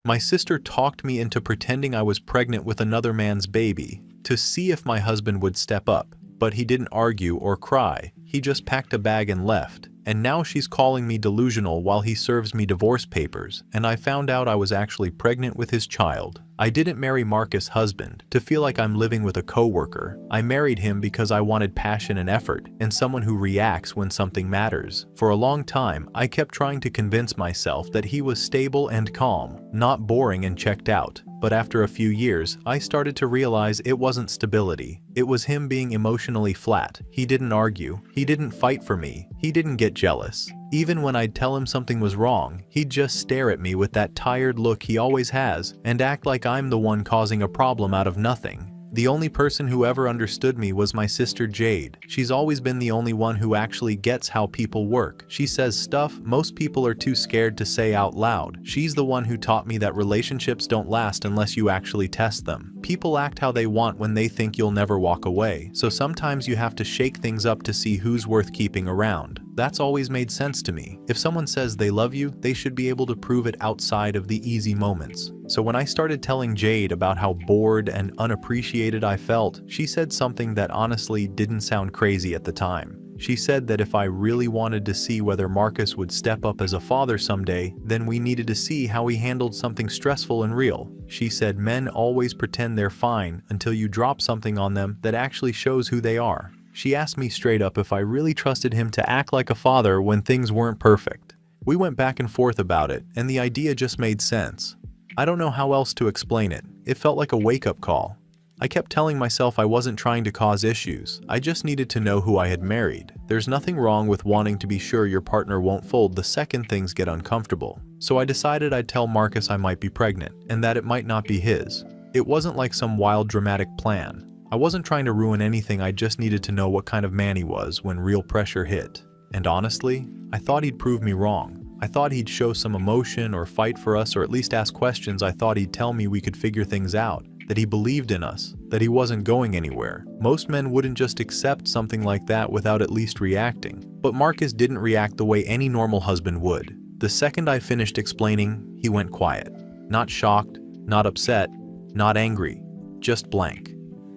My sister talked me into pretending I was pregnant with another man's baby to see if my husband would step up, but he didn't argue or cry. He just packed a bag and left. And now she's calling me delusional while he serves me divorce papers, and I found out I was actually pregnant with his child. I didn't marry Marcus' husband to feel like I'm living with a coworker. I married him because I wanted passion and effort, and someone who reacts when something matters. For a long time, I kept trying to convince myself that he was stable and calm, not boring and checked out. But after a few years, I started to realize it wasn't stability. It was him being emotionally flat. He didn't argue. He didn't fight for me. He didn't get jealous. Even when I'd tell him something was wrong, he'd just stare at me with that tired look he always has and act like I'm the one causing a problem out of nothing. The only person who ever understood me was my sister Jade. She's always been the only one who actually gets how people work. She says stuff most people are too scared to say out loud. She's the one who taught me that relationships don't last unless you actually test them. People act how they want when they think you'll never walk away, so sometimes you have to shake things up to see who's worth keeping around. That's always made sense to me. If someone says they love you, they should be able to prove it outside of the easy moments. So when I started telling Jade about how bored and unappreciated I felt, she said something that honestly didn't sound crazy at the time. She said that if I really wanted to see whether Marcus would step up as a father someday, then we needed to see how he handled something stressful and real. She said men always pretend they're fine until you drop something on them that actually shows who they are. She asked me straight up if I really trusted him to act like a father when things weren't perfect. We went back and forth about it, and the idea just made sense. I don't know how else to explain it. It felt like a wake-up call. I kept telling myself I wasn't trying to cause issues. I just needed to know who I had married. There's nothing wrong with wanting to be sure your partner won't fold the second things get uncomfortable. So I decided I'd tell Marcus I might be pregnant, and that it might not be his. It wasn't like some wild dramatic plan. I wasn't trying to ruin anything, I just needed to know what kind of man he was when real pressure hit. And honestly, I thought he'd prove me wrong. I thought he'd show some emotion or fight for us or at least ask questions. I thought he'd tell me we could figure things out, that he believed in us, that he wasn't going anywhere. Most men wouldn't just accept something like that without at least reacting. But Marcus didn't react the way any normal husband would. The second I finished explaining, he went quiet. Not shocked, not upset, not angry, just blank.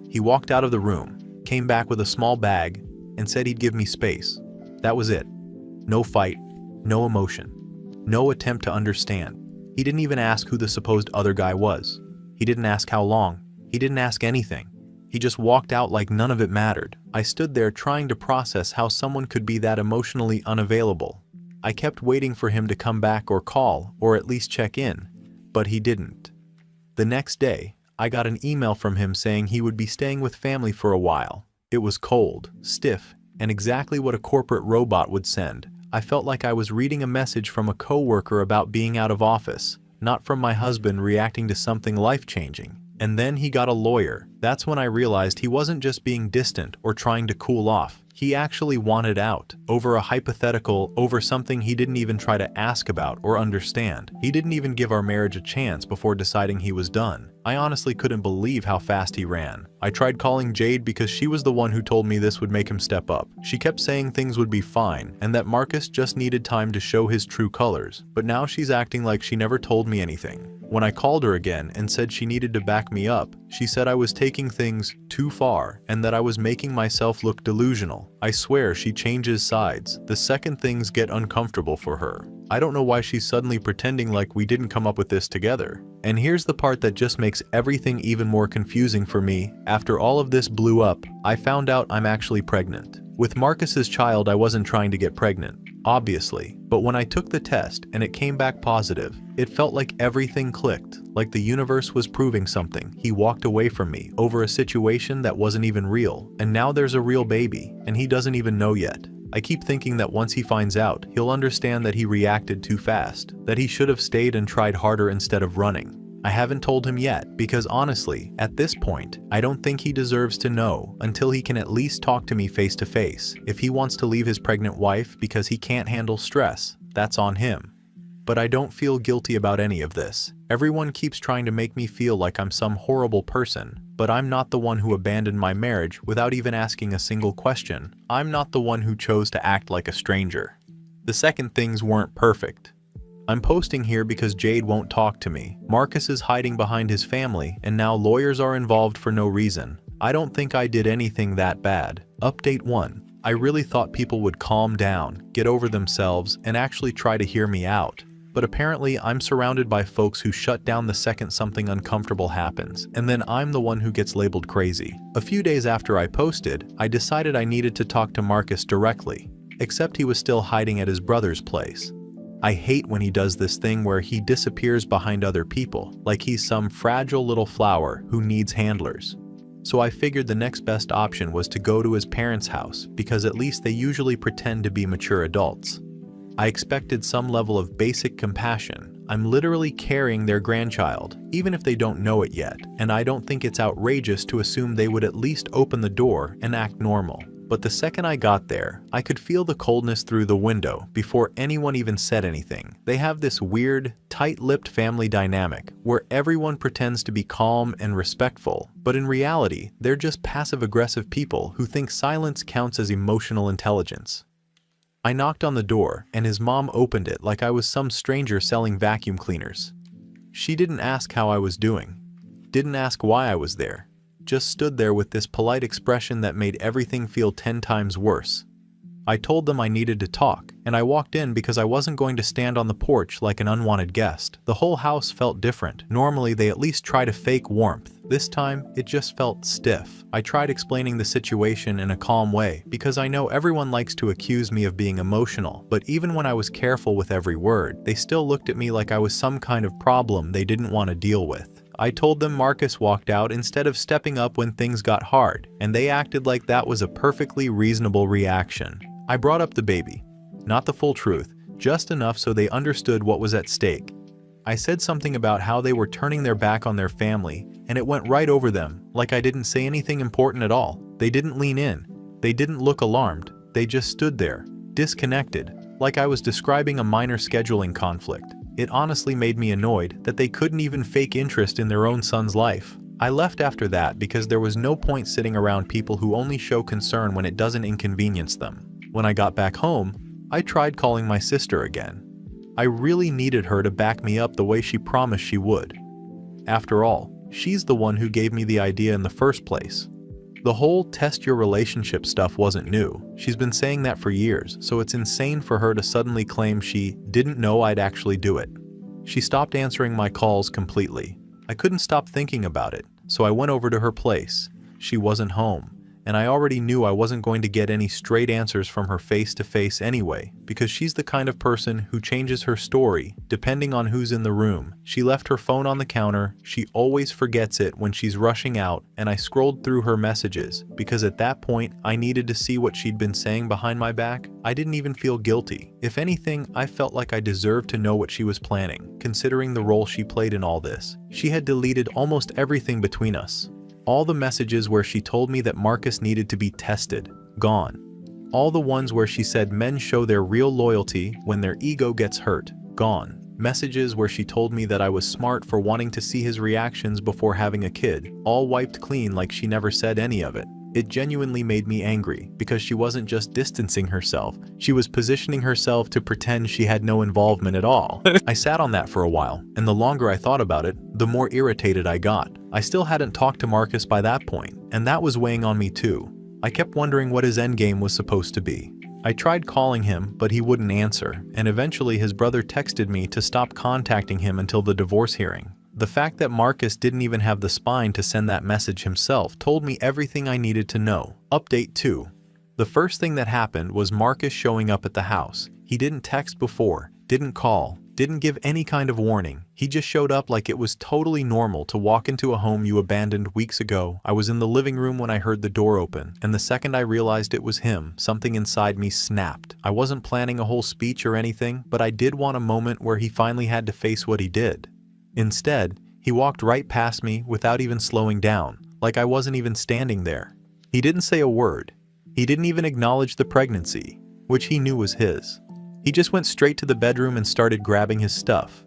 He walked out of the room, came back with a small bag, and said he'd give me space. That was it. No fight, no emotion, no attempt to understand. He didn't even ask who the supposed other guy was. He didn't ask how long. He didn't ask anything. He just walked out like none of it mattered. I stood there trying to process how someone could be that emotionally unavailable. I kept waiting for him to come back or call, or at least check in, but he didn't. The next day, I got an email from him saying he would be staying with family for a while. It was cold, stiff, and exactly what a corporate robot would send. I felt like I was reading a message from a coworker about being out of office, not from my husband reacting to something life-changing. And then he got a lawyer. That's when I realized he wasn't just being distant or trying to cool off. He actually wanted out, over a hypothetical, over something he didn't even try to ask about or understand. He didn't even give our marriage a chance before deciding he was done. I honestly couldn't believe how fast he ran. I tried calling Jade because she was the one who told me this would make him step up. She kept saying things would be fine and that Marcus just needed time to show his true colors. But now she's acting like she never told me anything. When I called her again and said she needed to back me up, she said I was taking things too far and that I was making myself look delusional. I swear she changes sides the second things get uncomfortable for her. I don't know why she's suddenly pretending like we didn't come up with this together. And here's the part that just makes everything even more confusing for me. After all of this blew up, I found out I'm actually pregnant. With Marcus's child, I wasn't trying to get pregnant, obviously, but when I took the test and it came back positive, it felt like everything clicked, like the universe was proving something. He walked away from me over a situation that wasn't even real, and now there's a real baby, and he doesn't even know yet. I keep thinking that once he finds out, he'll understand that he reacted too fast, that he should have stayed and tried harder instead of running. I haven't told him yet because honestly, at this point, I don't think he deserves to know until he can at least talk to me face to face. If he wants to leave his pregnant wife because he can't handle stress, that's on him. But I don't feel guilty about any of this. Everyone keeps trying to make me feel like I'm some horrible person, but I'm not the one who abandoned my marriage without even asking a single question. I'm not the one who chose to act like a stranger. The second things weren't perfect. I'm posting here because Jade won't talk to me. Marcus is hiding behind his family, and now lawyers are involved for no reason. I don't think I did anything that bad. Update 1. I really thought people would calm down, get over themselves, and actually try to hear me out. But apparently I'm surrounded by folks who shut down the second something uncomfortable happens, and then I'm the one who gets labeled crazy. A few days after I posted, I decided I needed to talk to Marcus directly, except he was still hiding at his brother's place. I hate when he does this thing where he disappears behind other people, like he's some fragile little flower who needs handlers. So I figured the next best option was to go to his parents' house, because at least they usually pretend to be mature adults. I expected some level of basic compassion. I'm literally carrying their grandchild, even if they don't know it yet, and I don't think it's outrageous to assume they would at least open the door and act normal. But the second I got there, I could feel the coldness through the window before anyone even said anything. They have this weird, tight-lipped family dynamic where everyone pretends to be calm and respectful, but in reality, they're just passive-aggressive people who think silence counts as emotional intelligence. I knocked on the door, and his mom opened it like I was some stranger selling vacuum cleaners. She didn't ask how I was doing, didn't ask why I was there. Just stood there with this polite expression that made everything feel 10 times worse. I told them I needed to talk, and I walked in because I wasn't going to stand on the porch like an unwanted guest. The whole house felt different. Normally they at least try to fake warmth. This time, it just felt stiff. I tried explaining the situation in a calm way, because I know everyone likes to accuse me of being emotional, but even when I was careful with every word, they still looked at me like I was some kind of problem they didn't want to deal with. I told them Marcus walked out instead of stepping up when things got hard, and they acted like that was a perfectly reasonable reaction. I brought up the baby. Not the full truth, just enough so they understood what was at stake. I said something about how they were turning their back on their family, and it went right over them, like I didn't say anything important at all. They didn't lean in. They didn't look alarmed. They just stood there, disconnected, like I was describing a minor scheduling conflict. It honestly made me annoyed that they couldn't even fake interest in their own son's life. I left after that because there was no point sitting around people who only show concern when it doesn't inconvenience them. When I got back home, I tried calling my sister again. I really needed her to back me up the way she promised she would. After all, she's the one who gave me the idea in the first place. The whole test your relationship stuff wasn't new. She's been saying that for years, so it's insane for her to suddenly claim she didn't know I'd actually do it. She stopped answering my calls completely. I couldn't stop thinking about it, so I went over to her place. She wasn't home, and I already knew I wasn't going to get any straight answers from her face to face anyway, because she's the kind of person who changes her story depending on who's in the room. She left her phone on the counter, she always forgets it when she's rushing out, and I scrolled through her messages, because at that point I needed to see what she'd been saying behind my back. I didn't even feel guilty. If anything, I felt like I deserved to know what she was planning, considering the role she played in all this. She had deleted almost everything between us. All the messages where she told me that Marcus needed to be tested, gone. All the ones where she said men show their real loyalty when their ego gets hurt, gone. Messages where she told me that I was smart for wanting to see his reactions before having a kid, all wiped clean like she never said any of it. It genuinely made me angry, because she wasn't just distancing herself, she was positioning herself to pretend she had no involvement at all. I sat on that for a while, and the longer I thought about it, the more irritated I got. I still hadn't talked to Marcus by that point, and that was weighing on me too. I kept wondering what his endgame was supposed to be. I tried calling him, but he wouldn't answer, and eventually his brother texted me to stop contacting him until the divorce hearing. The fact that Marcus didn't even have the spine to send that message himself told me everything I needed to know. Update 2. The first thing that happened was Marcus showing up at the house. He didn't text before, didn't call, didn't give any kind of warning. He just showed up like it was totally normal to walk into a home you abandoned weeks ago. I was in the living room when I heard the door open, and the second I realized it was him, something inside me snapped. I wasn't planning a whole speech or anything, but I did want a moment where he finally had to face what he did. Instead, he walked right past me without even slowing down, like I wasn't even standing there. He didn't say a word. He didn't even acknowledge the pregnancy, which he knew was his. He just went straight to the bedroom and started grabbing his stuff.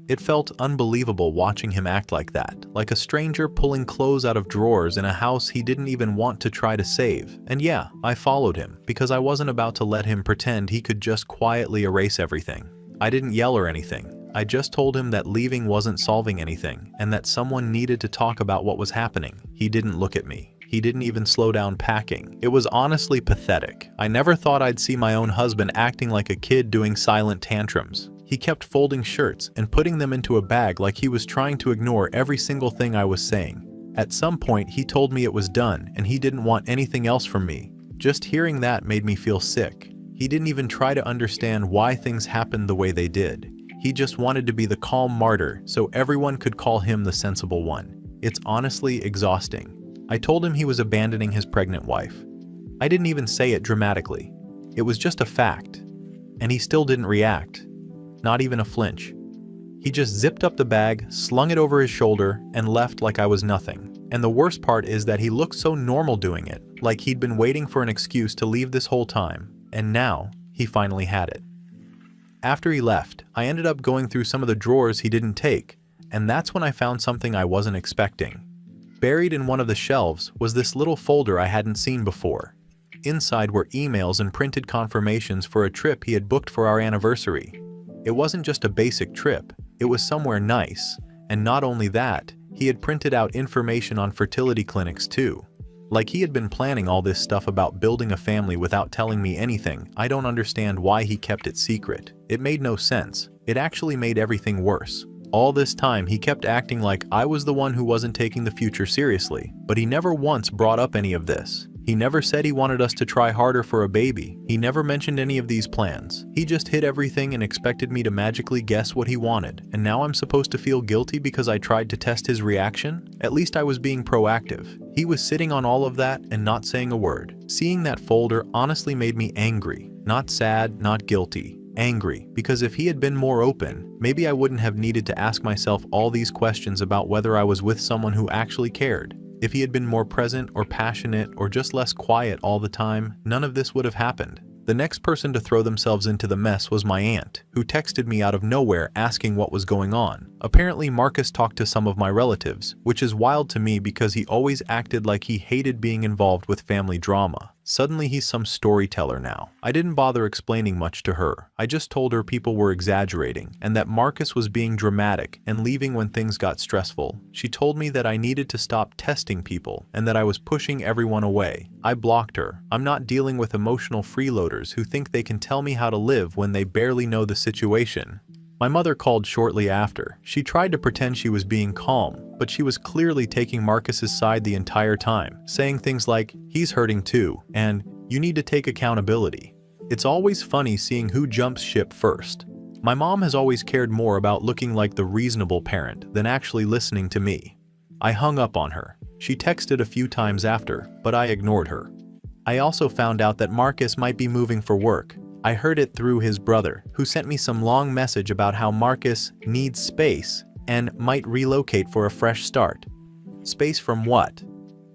It felt unbelievable watching him act like that, like a stranger pulling clothes out of drawers in a house he didn't even want to try to save. And yeah, I followed him, because I wasn't about to let him pretend he could just quietly erase everything. I didn't yell or anything. I just told him that leaving wasn't solving anything and that someone needed to talk about what was happening. He didn't look at me. He didn't even slow down packing. It was honestly pathetic. I never thought I'd see my own husband acting like a kid doing silent tantrums. He kept folding shirts and putting them into a bag like he was trying to ignore every single thing I was saying. At some point, he told me it was done and he didn't want anything else from me. Just hearing that made me feel sick. He didn't even try to understand why things happened the way they did. He just wanted to be the calm martyr so everyone could call him the sensible one. It's honestly exhausting. I told him he was abandoning his pregnant wife. I didn't even say it dramatically. It was just a fact. And he still didn't react. Not even a flinch. He just zipped up the bag, slung it over his shoulder, and left like I was nothing. And the worst part is that he looked so normal doing it, like he'd been waiting for an excuse to leave this whole time. And now, he finally had it. After he left, I ended up going through some of the drawers he didn't take, and that's when I found something I wasn't expecting. Buried in one of the shelves was this little folder I hadn't seen before. Inside were emails and printed confirmations for a trip he had booked for our anniversary. It wasn't just a basic trip, it was somewhere nice, and not only that, he had printed out information on fertility clinics too. Like he had been planning all this stuff about building a family without telling me anything. I don't understand why he kept it secret. It made no sense. It actually made everything worse. All this time, he kept acting like I was the one who wasn't taking the future seriously, but he never once brought up any of this. He never said he wanted us to try harder for a baby. He never mentioned any of these plans. He just hid everything and expected me to magically guess what he wanted. And now I'm supposed to feel guilty because I tried to test his reaction? At least I was being proactive. He was sitting on all of that and not saying a word. Seeing that folder honestly made me angry. Not sad, not guilty. Angry, because if he had been more open, maybe I wouldn't have needed to ask myself all these questions about whether I was with someone who actually cared. If he had been more present or passionate or just less quiet all the time, none of this would have happened. The next person to throw themselves into the mess was my aunt, who texted me out of nowhere asking what was going on. Apparently, Marcus talked to some of my relatives, which is wild to me because he always acted like he hated being involved with family drama. Suddenly he's some storyteller now. I didn't bother explaining much to her. I just told her people were exaggerating and that Marcus was being dramatic and leaving when things got stressful. She told me that I needed to stop testing people and that I was pushing everyone away. I blocked her. I'm not dealing with emotional freeloaders who think they can tell me how to live when they barely know the situation. My mother called shortly after. She tried to pretend she was being calm, but she was clearly taking Marcus's side the entire time, saying things like, "He's hurting too," and "You need to take accountability." It's always funny seeing who jumps ship first. My mom has always cared more about looking like the reasonable parent than actually listening to me. I hung up on her. She texted a few times after, but I ignored her. I also found out that Marcus might be moving for work. I heard it through his brother, who sent me some long message about how Marcus needs space and might relocate for a fresh start. Space from what?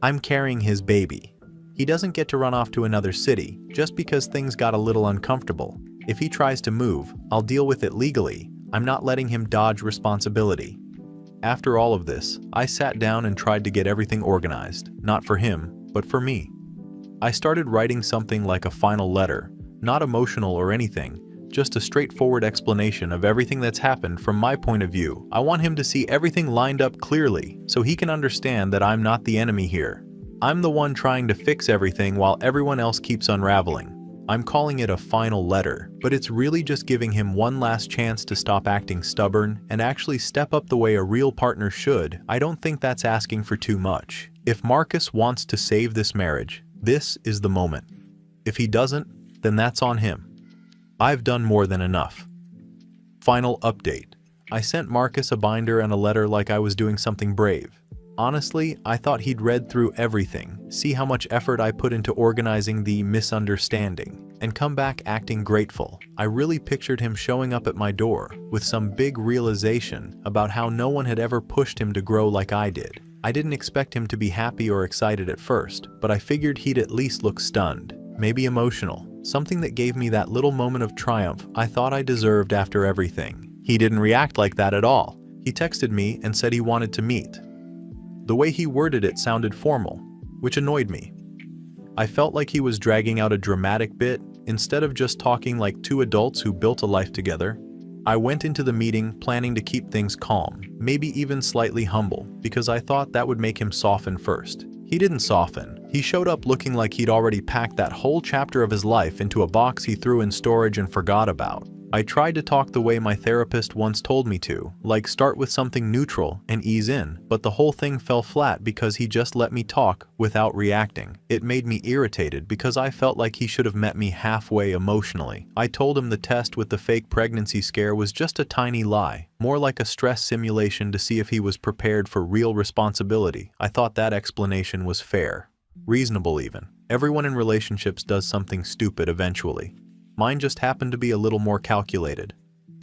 I'm carrying his baby. He doesn't get to run off to another city just because things got a little uncomfortable. If he tries to move, I'll deal with it legally. I'm not letting him dodge responsibility. After all of this, I sat down and tried to get everything organized, not for him, but for me. I started writing something like a final letter. Not emotional or anything, just a straightforward explanation of everything that's happened from my point of view. I want him to see everything lined up clearly so he can understand that I'm not the enemy here. I'm the one trying to fix everything while everyone else keeps unraveling. I'm calling it a final letter, but it's really just giving him one last chance to stop acting stubborn and actually step up the way a real partner should. I don't think that's asking for too much. If Marcus wants to save this marriage, this is the moment. If he doesn't, then that's on him. I've done more than enough. Final update. I sent Marcus a binder and a letter like I was doing something brave. Honestly, I thought he'd read through everything, see how much effort I put into organizing the misunderstanding, and come back acting grateful. I really pictured him showing up at my door with some big realization about how no one had ever pushed him to grow like I did. I didn't expect him to be happy or excited at first, but I figured he'd at least look stunned, maybe emotional. Something that gave me that little moment of triumph I thought I deserved after everything. He didn't react like that at all. He texted me and said he wanted to meet. The way he worded it sounded formal, which annoyed me. I felt like he was dragging out a dramatic bit instead of just talking like two adults who built a life together. I went into the meeting planning to keep things calm, maybe even slightly humble, because I thought that would make him soften first. He didn't soften. He showed up looking like he'd already packed that whole chapter of his life into a box he threw in storage and forgot about. I tried to talk the way my therapist once told me to, like start with something neutral and ease in, but the whole thing fell flat because he just let me talk without reacting. It made me irritated because I felt like he should have met me halfway emotionally. I told him the test with the fake pregnancy scare was just a tiny lie, more like a stress simulation to see if he was prepared for real responsibility. I thought that explanation was fair, reasonable even. Everyone in relationships does something stupid eventually. Mine just happened to be a little more calculated.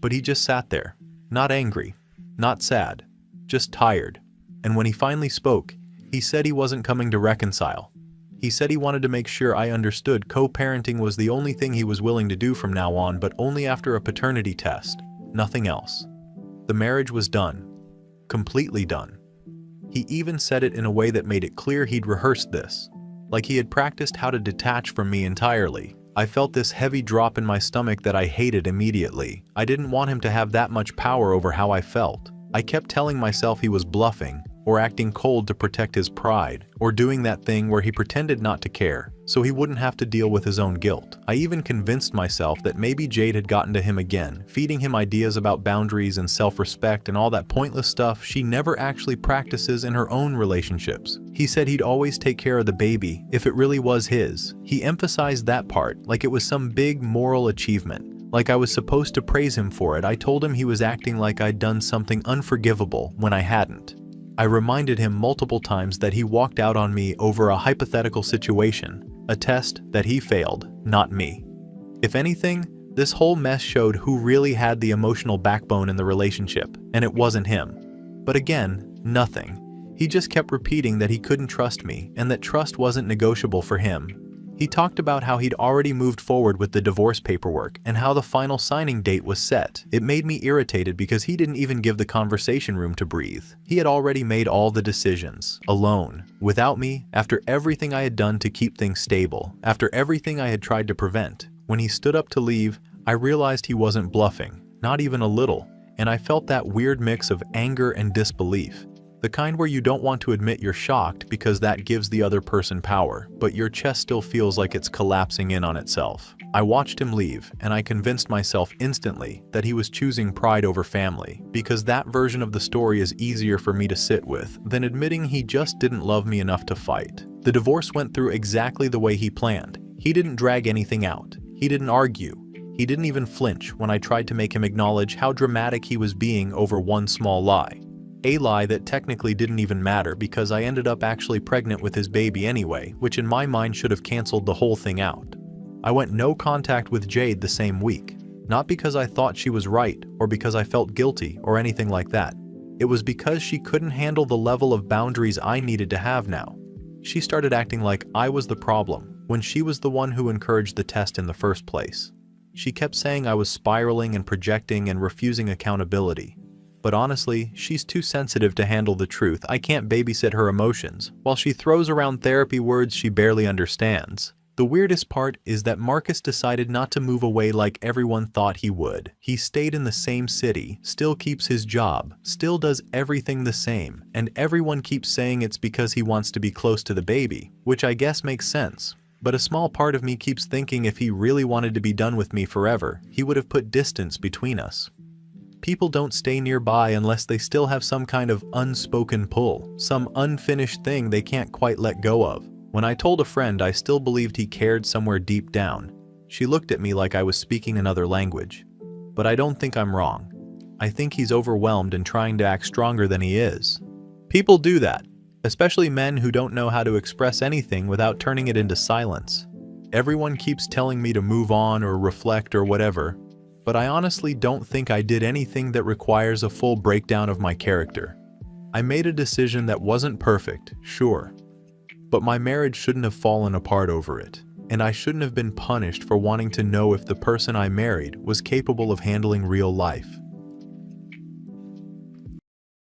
But he just sat there, not angry, not sad, just tired. And when he finally spoke, he said he wasn't coming to reconcile. He said he wanted to make sure I understood co-parenting was the only thing he was willing to do from now on, but only after a paternity test, nothing else. The marriage was done. Completely done. He even said it in a way that made it clear he'd rehearsed this, like he had practiced how to detach from me entirely. I felt this heavy drop in my stomach that I hated immediately. I didn't want him to have that much power over how I felt. I kept telling myself he was bluffing, or acting cold to protect his pride, or doing that thing where he pretended not to care, so he wouldn't have to deal with his own guilt. I even convinced myself that maybe Jade had gotten to him again, feeding him ideas about boundaries and self-respect and all that pointless stuff she never actually practices in her own relationships. He said he'd always take care of the baby if it really was his. He emphasized that part like it was some big moral achievement, like I was supposed to praise him for it. I told him he was acting like I'd done something unforgivable when I hadn't. I reminded him multiple times that he walked out on me over a hypothetical situation, a test that he failed, not me. If anything, this whole mess showed who really had the emotional backbone in the relationship, and it wasn't him. But again, nothing. He just kept repeating that he couldn't trust me and that trust wasn't negotiable for him. He talked about how he'd already moved forward with the divorce paperwork and how the final signing date was set. It made me irritated because he didn't even give the conversation room to breathe. He had already made all the decisions, alone, without me, after everything I had done to keep things stable, after everything I had tried to prevent. When he stood up to leave, I realized he wasn't bluffing, not even a little, and I felt that weird mix of anger and disbelief. The kind where you don't want to admit you're shocked because that gives the other person power, but your chest still feels like it's collapsing in on itself. I watched him leave, and I convinced myself instantly that he was choosing pride over family, because that version of the story is easier for me to sit with than admitting he just didn't love me enough to fight. The divorce went through exactly the way he planned. He didn't drag anything out. He didn't argue. He didn't even flinch when I tried to make him acknowledge how dramatic he was being over one small lie. A lie that technically didn't even matter because I ended up actually pregnant with his baby anyway, which in my mind should have canceled the whole thing out. I went no contact with Jade the same week, not because I thought she was right or because I felt guilty or anything like that. It was because she couldn't handle the level of boundaries I needed to have now. She started acting like I was the problem when she was the one who encouraged the test in the first place. She kept saying I was spiraling and projecting and refusing accountability. But honestly, she's too sensitive to handle the truth. I can't babysit her emotions, while she throws around therapy words she barely understands. The weirdest part is that Marcus decided not to move away like everyone thought he would. He stayed in the same city, still keeps his job, still does everything the same, and everyone keeps saying it's because he wants to be close to the baby, which I guess makes sense. But a small part of me keeps thinking if he really wanted to be done with me forever, he would have put distance between us. People don't stay nearby unless they still have some kind of unspoken pull, some unfinished thing they can't quite let go of. When I told a friend I still believed he cared somewhere deep down, she looked at me like I was speaking another language. But I don't think I'm wrong. I think he's overwhelmed and trying to act stronger than he is. People do that, especially men who don't know how to express anything without turning it into silence. Everyone keeps telling me to move on or reflect or whatever, but I honestly don't think I did anything that requires a full breakdown of my character. I made a decision that wasn't perfect, sure, but my marriage shouldn't have fallen apart over it, and I shouldn't have been punished for wanting to know if the person I married was capable of handling real life.